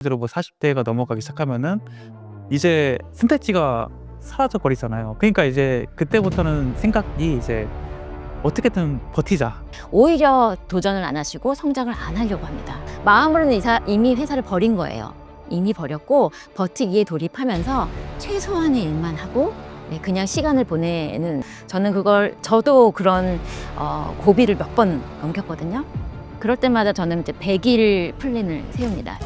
실제로 뭐 40대가 넘어가기 시작하면은 이제 선택지가 사라져 버리잖아요. 그러니까 이제 그때부터는 생각이 이제 어떻게든 버티자. 오히려 도전을 안 하시고 성장을 안 하려고 합니다. 마음으로는 이미 회사를 버린 거예요. 이미 버렸고 버티기에 돌입하면서 최소한의 일만 하고 그냥 시간을 보내는, 저도 그런 고비를 몇 번 넘겼거든요. 그럴 때마다 저는 이제 100일 플랜을 세웁니다.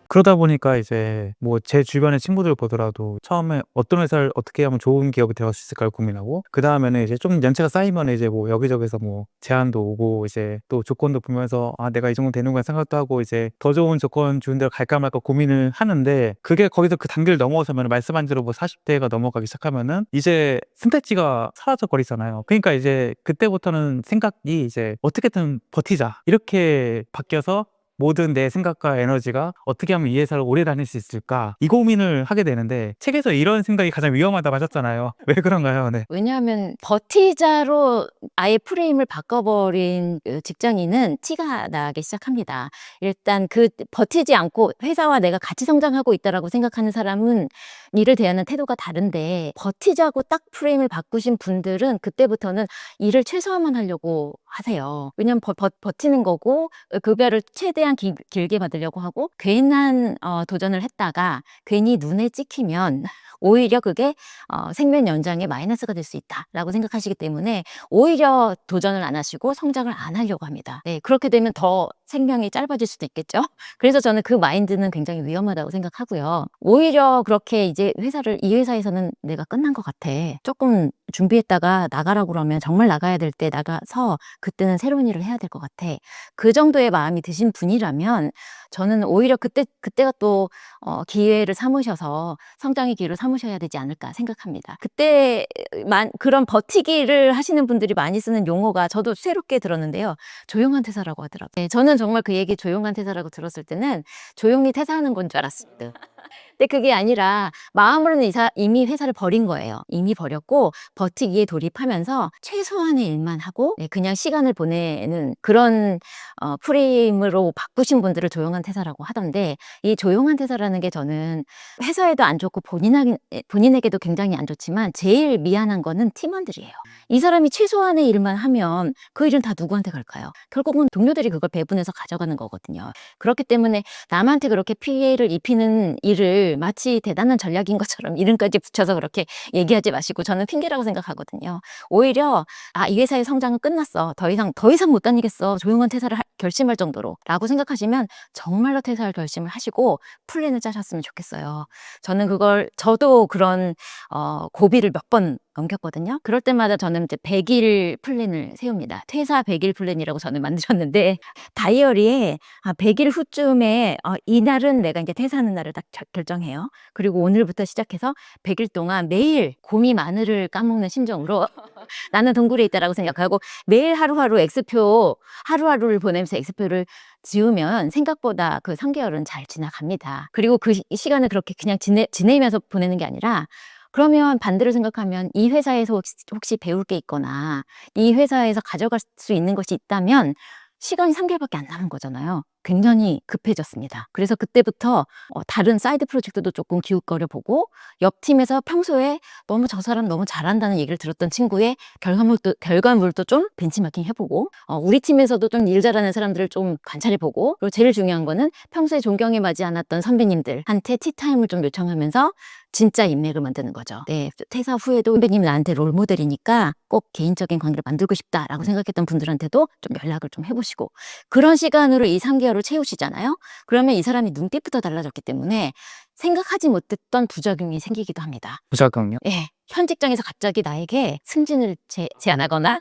그러다 보니까 이제 뭐 제 주변의 친구들 보더라도 처음에 어떤 회사를 어떻게 하면 좋은 기업이 될 수 있을까를 고민하고, 그다음에는 이제 좀 연차가 쌓이면 이제 뭐 여기저기서 뭐 제안도 오고 이제 또 조건도 보면서 내가 이 정도 되는구나 생각도 하고 이제 더 좋은 조건 주는 데로 갈까 말까 고민을 하는데, 그게 거기서 그 단계를 넘어서면 말씀한 대로 뭐 40대가 넘어가기 시작하면은 이제 선택지가 사라져 버리잖아요. 그러니까 이제 그때부터는 생각이 이제 어떻게든 버티자 이렇게 바뀌어서 모든 내 생각과 에너지가 어떻게 하면 이 회사를 오래 다닐 수 있을까, 이 고민을 하게 되는데, 책에서 이런 생각이 가장 위험하다고 하셨잖아요. 왜 그런가요? 네. 왜냐하면 버티자로 아예 프레임을 바꿔버린 그 직장인은 티가 나기 시작합니다. 일단 그 버티지 않고 회사와 내가 같이 성장하고 있다라고 생각하는 사람은 일을 대하는 태도가 다른데, 버티자고 딱 프레임을 바꾸신 분들은 그때부터는 일을 최소화만 하려고 하세요. 왜냐면 버티는 거고 급여를 최대한 길게 받으려고 하고, 괜한 도전을 했다가 괜히 눈에 찍히면 오히려 그게 생명 연장에 마이너스가 될 수 있다라고 생각하시기 때문에 오히려 도전을 안 하시고 성장을 안 하려고 합니다. 네, 그렇게 되면 더 생명이 짧아질 수도 있겠죠. 그래서 저는 그 마인드는 굉장히 위험하다고 생각하고요. 오히려 그렇게 이제 이 회사에서는 내가 끝난 것 같아, 조금 준비했다가 나가라고 그러면 정말 나가야 될 때 나가서 그때는 새로운 일을 해야 될 것 같아, 그 정도의 마음이 드신 분이라면 저는 오히려 그때가 또 기회를 삼으셔서 성장의 기회를 삼으셔야 되지 않을까 생각합니다. 그때만 그런 버티기를 하시는 분들이 많이 쓰는 용어가 저도 새롭게 들었는데요. 조용한 퇴사라고 하더라고요. 네, 저는 정말 그 얘기 조용한 퇴사라고 들었을 때는 조용히 퇴사하는 건 줄 알았어요. 근데 그게 아니라 마음으로는 이미 회사를 버린 거예요. 이미 버렸고 버티기에 돌입하면서 최소한의 일만 하고 그냥 시간을 보내는 그런 프레임으로 바꾸신 분들을 조용한 퇴사라고 하던데, 이 조용한 퇴사라는 게 저는 회사에도 안 좋고 본인에게도 굉장히 안 좋지만 제일 미안한 거는 팀원들이에요. 이 사람이 최소한의 일만 하면 그 일은 다 누구한테 갈까요? 결국은 동료들이 그걸 배분해서 가져가는 거거든요. 그렇기 때문에 남한테 그렇게 피해를 입히는 일을 마치 대단한 전략인 것처럼 이름까지 붙여서 그렇게 얘기하지 마시고, 저는 핑계라고 생각하거든요. 오히려 이 회사의 성장은 끝났어, 더 이상 못 다니겠어, 조용한 퇴사를 결심할 정도로 라고 생각하시면 정말로 퇴사할 결심을 하시고 플랜을 짜셨으면 좋겠어요. 저도 그런 고비를 몇 번 넘겼거든요. 그럴 때마다 저는 이제 100일 플랜을 세웁니다. 퇴사 100일 플랜이라고 저는 만드셨는데, 다이어리에 100일 후쯤에 이날은 내가 이제 퇴사하는 날을 딱 결정해요. 그리고 오늘부터 시작해서 100일 동안 매일 곰이 마늘을 까먹는 심정으로 나는 동굴에 있다라고 생각하고 매일 하루하루를 보내면서 엑스표를 지우면 생각보다 그 3개월은 잘 지나갑니다. 그리고 그 시간을 그렇게 그냥 지내면서 보내는 게 아니라, 그러면 반대로 생각하면 이 회사에서 혹시 배울 게 있거나 이 회사에서 가져갈 수 있는 것이 있다면 시간이 3개월밖에 안 남은 거잖아요. 굉장히 급해졌습니다. 그래서 그때부터 다른 사이드 프로젝트도 조금 기웃거려 보고, 옆 팀에서 평소에 너무 저 사람 너무 잘한다는 얘기를 들었던 친구의 결과물도 좀 벤치마킹 해보고, 우리 팀에서도 좀 일 잘하는 사람들을 좀 관찰해보고, 그리고 제일 중요한 거는 평소에 존경에 맞지 않았던 선배님들한테 티타임을 좀 요청하면서 진짜 인맥을 만드는 거죠. 네, 퇴사 후에도 선배님 나한테 롤모델이니까 꼭 개인적인 관계를 만들고 싶다라고 생각했던 분들한테도 좀 연락을 좀 해보시고, 그런 시간으로 이 3개월을 채우시잖아요. 그러면 이 사람이 눈빛부터 달라졌기 때문에 생각하지 못했던 부작용이 생기기도 합니다. 부작용요? 예. 현 직장에서 갑자기 나에게 승진을 제안하거나,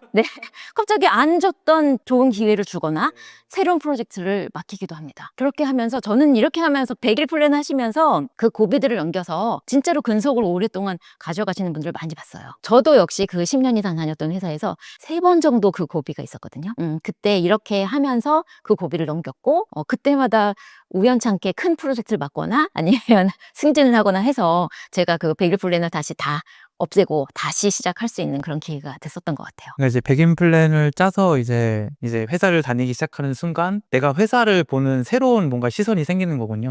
갑자기 안 줬던 좋은 기회를 주거나 새로운 프로젝트를 맡기기도 합니다. 그렇게 하면서 저는 이렇게 하면서 100일 플랜 하시면서 그 고비들을 넘겨서 진짜로 근속을 오랫동안 가져가시는 분들을 많이 봤어요. 저도 역시 그 10년 이상 다녔던 회사에서 3번 정도 그 고비가 있었거든요. 그때 이렇게 하면서 그 고비를 넘겼고, 그때마다 우연찮게 큰 프로젝트를 맡거나 아니면 승진을 하거나 해서 제가 그 100일 플랜을 다시 다 없애고 다시 시작할 수 있는 그런 기회가 됐었던 것 같아요. 그러니까 이제 100인 플랜을 짜서 이제 회사를 다니기 시작하는 순간 내가 회사를 보는 새로운 뭔가 시선이 생기는 거군요.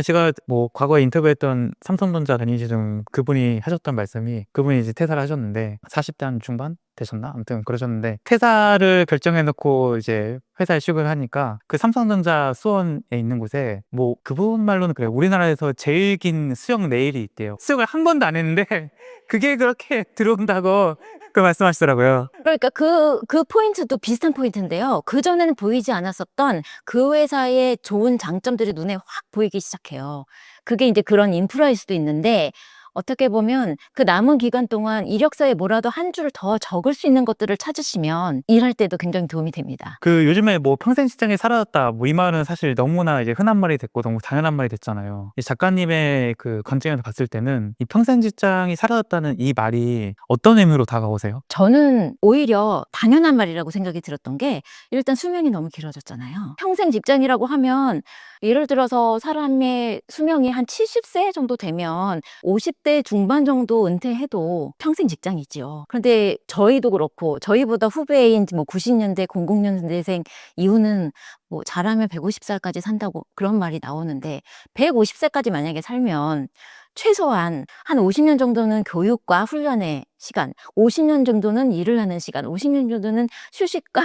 제가 뭐 과거에 인터뷰했던 삼성전자 다니시던 그분이 하셨던 말씀이, 그분이 이제 퇴사를 하셨는데 40대 한 중반 되셨나? 아무튼 그러셨는데, 퇴사를 결정해 놓고 이제 회사에 이식을 하니까 그 삼성전자 수원에 있는 곳에 뭐 그분 말로는 그래요. 우리나라에서 제일 긴 수영 레일이 있대요. 수영을 한 번도 안 했는데 그게 그렇게 들어온다고 그 말씀하시더라고요. 그러니까 그 포인트도 비슷한 포인트인데요. 그전에는 보이지 않았었던 그 회사의 좋은 장점들이 눈에 확 보이기 시작해요. 그게 이제 그런 인프라일 수도 있는데, 어떻게 보면 그 남은 기간 동안 이력서에 뭐라도 한 줄 더 적을 수 있는 것들을 찾으시면 일할 때도 굉장히 도움이 됩니다. 그 요즘에 뭐 평생 직장에 살아왔다 뭐 이 말은 사실 너무나 이제 흔한 말이 됐고 너무 당연한 말이 됐잖아요. 이 작가님의 그 관점에서 봤을 때는 이 평생 직장이 살아왔다는 이 말이 어떤 의미로 다가오세요? 저는 오히려 당연한 말이라고 생각이 들었던 게, 일단 수명이 너무 길어졌잖아요. 평생 직장이라고 하면 예를 들어서 사람의 수명이 한 70세 정도 되면 50대 중반 정도 은퇴해도 평생 직장이지요. 그런데 저희도 그렇고 저희보다 후배인 뭐 90년대, 00년대생 이후는 뭐 잘하면 150살까지 산다고 그런 말이 나오는데, 150세까지 만약에 살면 최소한 한 50년 정도는 교육과 훈련의 시간, 50년 정도는 일을 하는 시간, 50년 정도는 휴식과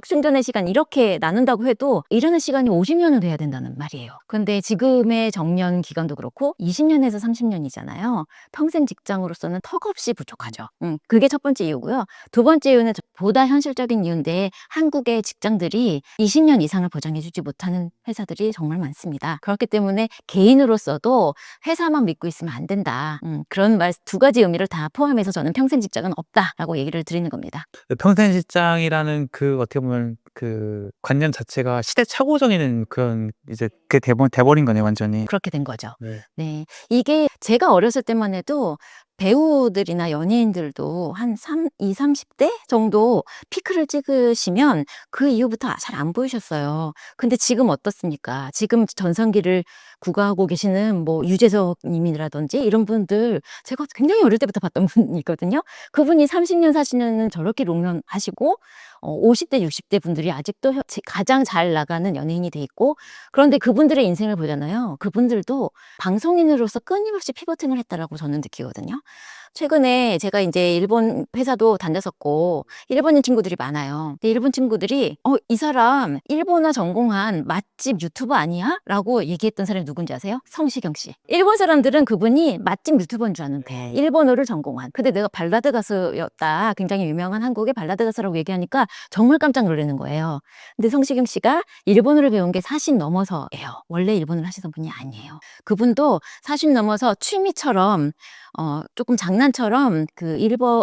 충전의 시간, 이렇게 나눈다고 해도 일하는 시간이 50년은 돼야 된다는 말이에요. 근데 지금의 정년 기간도 그렇고 20년에서 30년이잖아요. 평생 직장으로서는 턱없이 부족하죠. 그게 첫 번째 이유고요. 두 번째 이유는 보다 현실적인 이유인데, 한국의 직장들이 20년 이상을 보장해주지 못하는 회사들이 정말 많습니다. 그렇기 때문에 개인으로서도 회사만 믿고 있으면 안 된다. 그런 말 두 가지 의미를 다 포함해서 저는 평생 직장은 없다라고 얘기를 드리는 겁니다. 평생 직장이라는 그 어떻게 보면 그 관념 자체가 시대착오적인 그런 이제 그 돼버린 거네요, 완전히. 그렇게 된 거죠. 네. 네. 이게 제가 어렸을 때만 해도 배우들이나 연예인들도 한 30대 정도 피크를 찍으시면 그 이후부터 잘 안 보이셨어요. 근데 지금 어떻습니까? 지금 전성기를 구가하고 계시는 뭐 유재석 님이라든지 이런 분들, 제가 굉장히 어릴 때부터 봤던 분이거든요. 그분이 30년, 40년은 저렇게 롱런하시고 50대, 60대 분들이 아직도 가장 잘 나가는 연예인이 돼 있고, 그런데 그분들의 인생을 보잖아요. 그분들도 방송인으로서 끊임없이 피버팅을 했다라고 저는 느끼거든요. 최근에 제가 이제 일본 회사도 다녔었고 일본인 친구들이 많아요. 근데 일본 친구들이 이 사람 일본어 전공한 맛집 유튜버 아니야? 라고 얘기했던 사람이 누군지 아세요? 성시경 씨. 일본 사람들은 그분이 맛집 유튜버인 줄 아는데 일본어를 전공한. 근데 내가 발라드 가수였다, 굉장히 유명한 한국의 발라드 가수라고 얘기하니까 정말 깜짝 놀라는 거예요. 근데 성시경 씨가 일본어를 배운 게 40 넘어서예요. 원래 일본어를 하시던 분이 아니에요. 그분도 40 넘어서 취미처럼 조금 장난처럼 그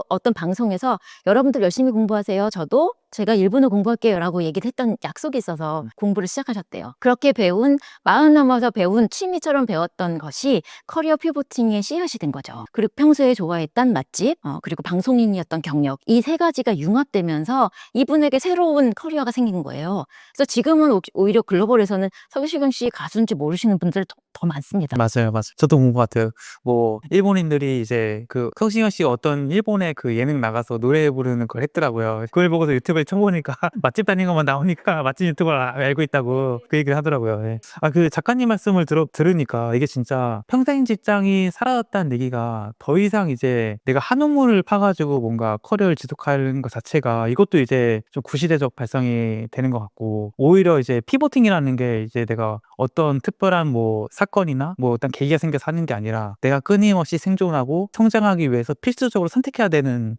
어떤 방송에서 여러분들 열심히 공부하세요. 저도 제가 일본어 공부할게요 라고 얘기를 했던 약속이 있어서 공부를 시작하셨대요. 그렇게 배운, 40 넘어서 배운 취미처럼 배웠던 것이 커리어 피보팅의 씨앗이 된 거죠. 그리고 평소에 좋아했던 맛집, 그리고 방송인이었던 경력, 이 세 가지가 융합되면서 이분에게 새로운 커리어가 생긴 거예요. 그래서 지금은 오히려 글로벌에서는 성시경 씨 가수인지 모르시는 분들 더 많습니다. 맞아요, 맞아요. 저도 본 것 같아요. 뭐 일본인들이 이제 그 성시경 씨가 어떤 일본의 그 예능 나가서 노래 부르는 걸 했더라고요. 그걸 보고서 유튜브에 쳐보니까 맛집 다닌 것만 나오니까 맛집 유튜버를 알고 있다고 그 얘기를 하더라고요. 예. 그 작가님 말씀을 들으니까 이게 진짜 평생 직장이 살아왔다는 얘기가 더 이상 이제 내가 한 우물을 파가지고 뭔가 커리어를 지속하는 것 자체가, 이것도 이제 좀 구시대적 발상이 되는 것 같고, 오히려 이제 피보팅이라는 게 이제 내가 어떤 특별한 뭐 사건이나 뭐 어떤 계기가 생겨서 하는 게 아니라 내가 끊임없이 생존하고 성장하기 위해서 필수적으로 선택해야 된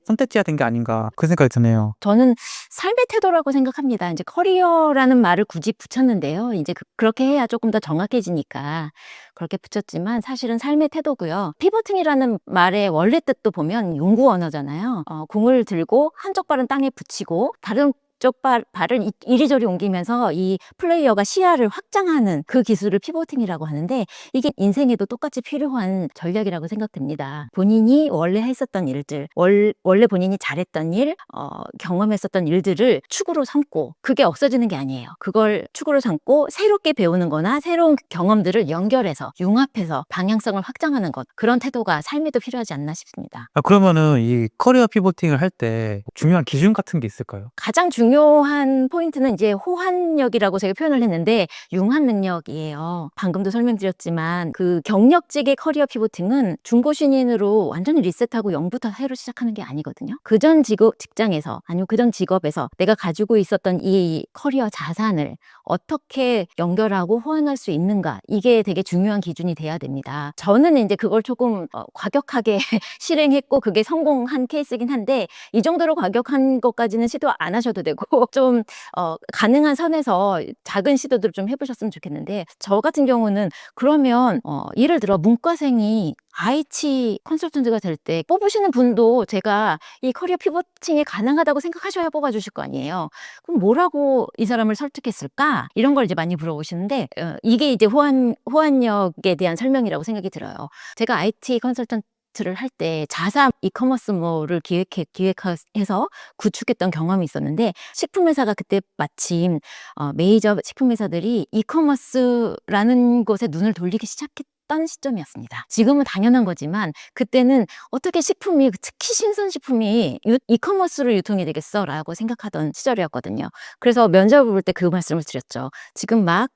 게 아닌가, 그 생각이 드네요. 저는 삶의 태도라고 생각합니다. 이제 커리어라는 말을 굳이 붙였는데요. 이제 그렇게 해야 조금 더 정확해지니까 그렇게 붙였지만 사실은 삶의 태도고요. 피보팅이라는 말의 원래 뜻도 보면 용구 언어잖아요. 공을 들고 한쪽 발은 땅에 붙이고 다른 이쪽 발을 이리저리 옮기면서 이 플레이어가 시야를 확장하는 그 기술을 피보팅이라고 하는데 이게 인생에도 똑같이 필요한 전략이라고 생각됩니다. 본인이 원래 했었던 일들, 원래 본인이 잘했던 일, 경험했었던 일들을 축으로 삼고 그게 없어지는 게 아니에요. 그걸 축으로 삼고 새롭게 배우는 거나 새로운 경험들을 연결해서 융합해서 방향성을 확장하는 것, 그런 태도가 삶에도 필요하지 않나 싶습니다. 그러면은 이 커리어 피보팅을 할 때 중요한 기준 같은 게 있을까요? 가장 중요한 포인트는 이제 호환력이라고 제가 표현을 했는데 융합 능력이에요. 방금도 설명드렸지만 그 경력직의 커리어 피보팅은 중고 신인으로 완전히 리셋하고 0부터 새로 시작하는 게 아니거든요. 그전 직장에서 아니면 그전 직업에서 내가 가지고 있었던 이 커리어 자산을 어떻게 연결하고 호환할 수 있는가, 이게 되게 중요한 기준이 돼야 됩니다. 저는 이제 그걸 조금 과격하게 실행했고 그게 성공한 케이스긴 한데 이 정도로 과격한 것까지는 시도 안 하셔도 되고 좀 가능한 선에서 작은 시도들을 좀 해보셨으면 좋겠는데, 저 같은 경우는 그러면 예를 들어 문과생이 IT 컨설턴트가 될 때 뽑으시는 분도 제가 이 커리어 피보팅이 가능하다고 생각하셔야 뽑아주실 거 아니에요. 그럼 뭐라고 이 사람을 설득했을까? 이런 걸 이제 많이 물어보시는데 이게 이제 호환력에 대한 설명이라고 생각이 들어요. 제가 IT 컨설턴트를 할 때 자사 이커머스몰을 기획해서 구축했던 경험이 있었는데, 식품회사가 그때 마침 메이저 식품회사들이 이커머스라는 곳에 눈을 돌리기 시작했던 시점이었습니다. 지금은 당연한 거지만 그때는 어떻게 식품이, 특히 신선식품이 이커머스로 유통이 되겠어 라고 생각하던 시절이었거든요. 그래서 면접을 볼 때 그 말씀을 드렸죠. 지금 막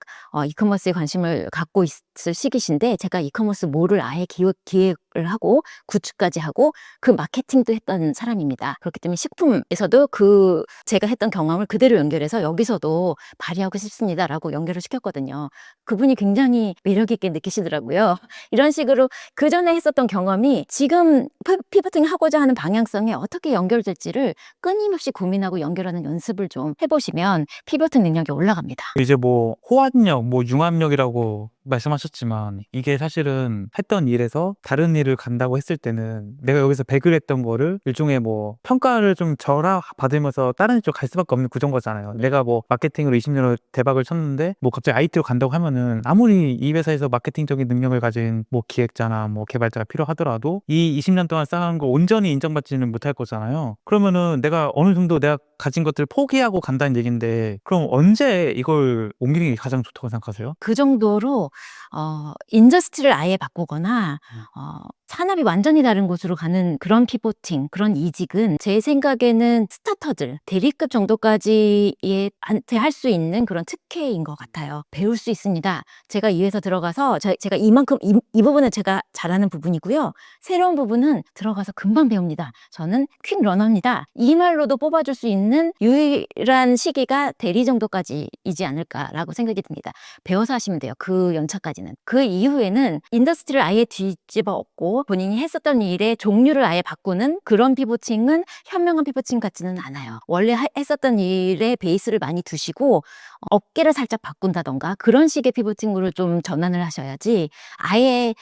이커머스에 관심을 갖고 있을 시기신데 제가 이커머스 몰을 아예 기획을 하고 구축까지 하고 그 마케팅도 했던 사람입니다. 그렇기 때문에 식품에서도 그 제가 했던 경험을 그대로 연결해서 여기서도 발휘하고 싶습니다라고 연결을 시켰거든요. 그분이 굉장히 매력 있게 느끼시더라고요. 이런 식으로 그 전에 했었던 경험이 지금 피보팅 하고자 하는 방향성에 어떻게 연결될지를 끊임없이 고민하고 연결하는 연습을 좀 해보시면 피보팅 능력이 올라갑니다. 이제 뭐 호환력, 뭐 융합력이라고 말씀하셨지만 이게 사실은 했던 일에서 다른 일을 간다고 했을 때는 내가 여기서 100을 했던 거를 일종의 뭐 평가를 좀 받으면서 다른 쪽 갈 수밖에 없는 구조인 거잖아요. 내가 뭐 마케팅으로 20년을 대박을 쳤는데 뭐 갑자기 IT로 간다고 하면은 아무리 이 회사에서 마케팅적인 능력을 가진 뭐 기획자나 뭐 개발자가 필요하더라도 이 20년 동안 쌓은 걸 온전히 인정받지는 못할 거잖아요. 그러면은 내가 어느 정도 내가 가진 것들을 포기하고 간다는 얘긴데, 그럼 언제 이걸 옮기는 게 가장 좋다고 생각하세요? 그 정도로 인더스트리를 아예 바꾸거나 산업이 완전히 다른 곳으로 가는 그런 피보팅, 그런 이직은 제 생각에는 스타터들, 대리급 정도까지에 한테 할 수 있는 그런 특혜인 것 같아요. 배울 수 있습니다. 제가 이 회사 들어가서 제가 이만큼 이 부분은 제가 잘하는 부분이고요. 새로운 부분은 들어가서 금방 배웁니다. 저는 퀵 러너입니다. 이 말로도 뽑아줄 수 있는 유일한 시기가 대리 정도까지이지 않을까라고 생각이 듭니다. 배워서 하시면 돼요. 그 연차까지는. 그 이후에는 인더스트리를 아예 뒤집어 엎고 본인이 했었던 일의 종류를 아예 바꾸는 그런 피보팅은 현명한 피보팅 같지는 않아요. 원래 했었던 일의 베이스를 많이 두시고 업계를 살짝 바꾼다던가 그런 식의 피보팅으로 좀 전환을 하셔야지, 아예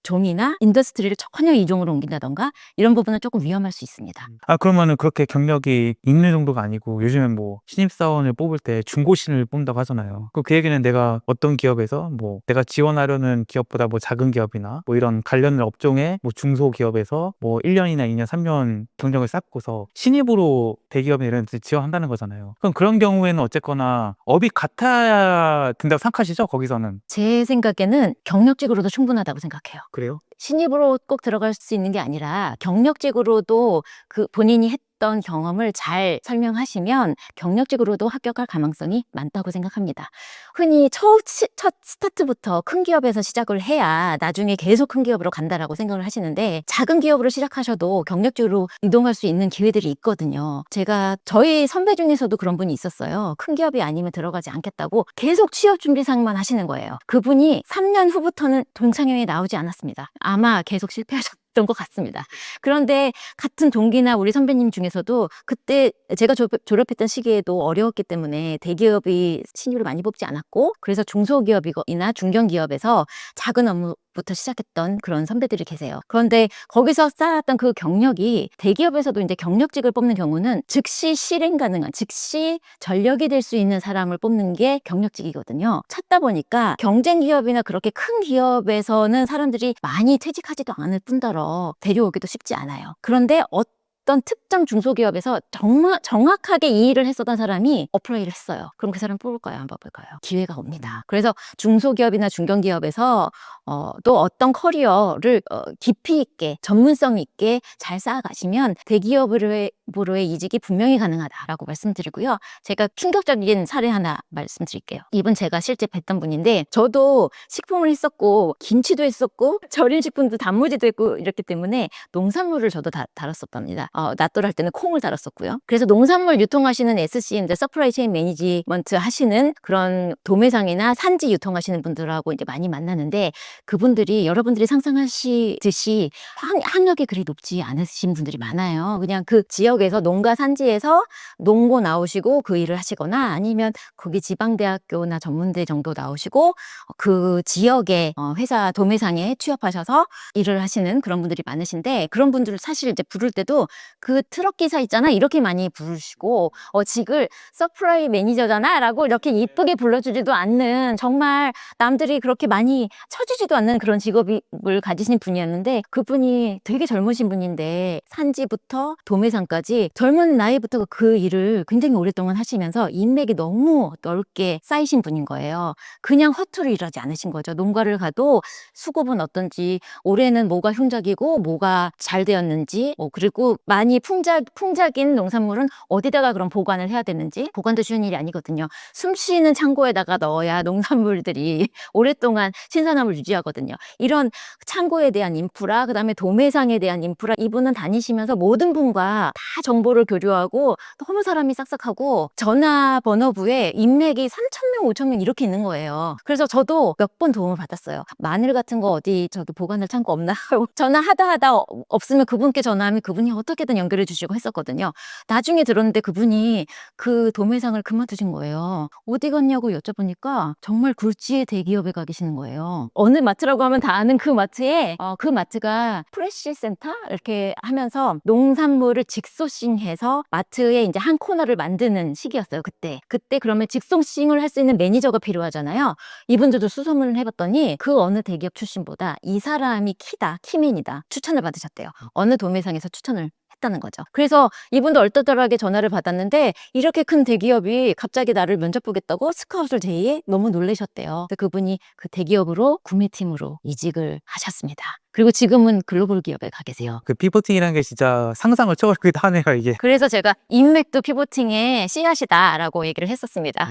종이나 인더스트리를 전혀 이종으로 옮긴다던가 이런 부분은 조금 위험할 수 있습니다. 그러면은 그렇게 경력이 있는 정도가 아니고 요즘엔 뭐 신입사원을 뽑을 때 중고신을 뽑는다고 하잖아요. 그 얘기는 내가 어떤 기업에서 뭐 내가 지원하려는 기업보다 뭐 작은 기업이나 뭐 이런 관련 업종의 뭐 중소기업에서 뭐 1년이나 2년, 3년 경력을 쌓고서 신입으로 대기업에 이런 데 지원한다는 거잖아요. 그럼 그런 경우에는 어쨌거나 업이 같아야 된다고 생각하시죠? 거기서는. 제 생각에는 경력직으로도 충분하다고 생각해요. 그래요? 신입으로 꼭 들어갈 수 있는 게 아니라 경력직으로도 그 본인이 했던 경험을 잘 설명하시면 경력직으로도 합격할 가능성이 많다고 생각합니다. 흔히 첫 스타트부터 큰 기업에서 시작을 해야 나중에 계속 큰 기업으로 간다라고 생각을 하시는데, 작은 기업으로 시작하셔도 경력직으로 이동할 수 있는 기회들이 있거든요. 저희 선배 중에서도 그런 분이 있었어요. 큰 기업이 아니면 들어가지 않겠다고 계속 취업 준비생만 하시는 거예요. 그분이 3년 후부터는 동창회에 나오지 않았습니다. 아마 계속 실패하셨 것 같습니다. 그런데 같은 동기나 우리 선배님 중에서도 그때 제가 졸업했던 시기에도 어려웠기 때문에 대기업이 신입을 많이 뽑지 않았고, 그래서 중소기업이나 중견기업에서 작은 업무부터 시작했던 그런 선배들이 계세요. 그런데 거기서 쌓았던 그 경력이 대기업에서도 이제 경력직을 뽑는 경우는 즉시 실행 가능한, 즉시 전력이 될 수 있는 사람을 뽑는 게 경력직이거든요. 찾다 보니까 경쟁 기업이나 그렇게 큰 기업에서는 사람들이 많이 퇴직하지도 않을 뿐더러 데려오기도 쉽지 않아요. 그런데 어떤 특정 중소기업에서 정말 정확하게 이 일을 했었던 사람이 어플라이를 했어요. 그럼 그 사람 뽑을까요? 안 뽑을까요? 기회가 옵니다. 그래서 중소기업이나 중견기업에서 또 어떤 커리어를 깊이 있게, 전문성 있게 잘 쌓아가시면 대기업으로의 이직이 분명히 가능하다라고 말씀드리고요. 제가 충격적인 사례 하나 말씀드릴게요. 이분 제가 실제 뵀던 분인데, 저도 식품을 했었고 김치도 했었고 절임식품도 단무지도 했고 이랬기 때문에 농산물을 저도 다뤘었답니다. 낫또를 할 때는 콩을 다뤘었고요. 그래서 농산물 유통하시는 SCM, 서플라이 체인 매니지먼트 하시는 그런 도매상이나 산지 유통하시는 분들하고 이제 많이 만나는데, 그분들이 여러분들이 상상하시듯이 학력이 그리 높지 않으신 분들이 많아요. 그냥 그 지역에서 농가 산지에서 농고 나오시고 그 일을 하시거나, 아니면 거기 지방대학교나 전문대 정도 나오시고 그 지역의 회사 도매상에 취업하셔서 일을 하시는 그런 분들이 많으신데, 그런 분들을 사실 이제 부를 때도 그 트럭 기사 있잖아 이렇게 많이 부르시고, 직을 서프라이 매니저잖아 라고 이렇게 이쁘게 불러주지도 않는, 정말 남들이 그렇게 많이 쳐주지도 않는 그런 직업을 가지신 분이었는데, 그분이 되게 젊으신 분인데 산지부터 도매상까지 젊은 나이부터 그 일을 굉장히 오랫동안 하시면서 인맥이 너무 넓게 쌓이신 분인 거예요. 그냥 허투루 일하지 않으신 거죠. 농가를 가도 수급은 어떤지, 올해는 뭐가 흉작이고 뭐가 잘 되었는지, 그리고 많이 풍작인 농산물은 어디다가 그럼 보관을 해야 되는지, 보관도 쉬운 일이 아니거든요. 숨 쉬는 창고에다가 넣어야 농산물들이 오랫동안 신선함을 유지하거든요. 이런 창고에 대한 인프라, 그다음에 도매상에 대한 인프라, 이분은 다니시면서 모든 분과 다 정보를 교류하고, 너무 사람이 싹싹하고 전화번호부에 인맥이 3,000명, 5,000명 이렇게 있는 거예요. 그래서 저도 몇 번 도움을 받았어요. 마늘 같은 거 어디 저기 보관할 창고 없나? 전화하다 없으면 그분께 전화하면 그분이 어떻게든 연결해 주시고 했었거든요. 나중에 들었는데 그분이 그 도매상을 그만두신 거예요. 어디 갔냐고 여쭤보니까 정말 굴지의 대기업에 가 계시는 거예요. 어느 마트라고 하면 다 아는 그 마트에, 그 마트가 프레시 센터 이렇게 하면서 농산물을 직소싱해서 마트에 이제 한 코너를 만드는 시기였어요. 그때 그러면 직소싱을 할 수 있는 매니저가 필요하잖아요. 이분들도 수소문을 해봤더니 그 어느 대기업 출신보다 이 사람이 키맨이다 추천을 받으셨대요. 어느 도매상에서 추천을 했다는 거죠. 그래서 이분도 얼떨떨하게 전화를 받았는데, 이렇게 큰 대기업이 갑자기 나를 면접 보겠다고 스카웃을 제의해 너무 놀라셨대요. 그분이 그 대기업으로 구매팀으로 이직을 하셨습니다. 그리고 지금은 글로벌 기업에 가 계세요. 그 피보팅이라는 게 진짜 상상을 초월하기도 하네요, 이게. 그래서 제가 인맥도 피보팅의 씨앗이다라고 얘기를 했었습니다.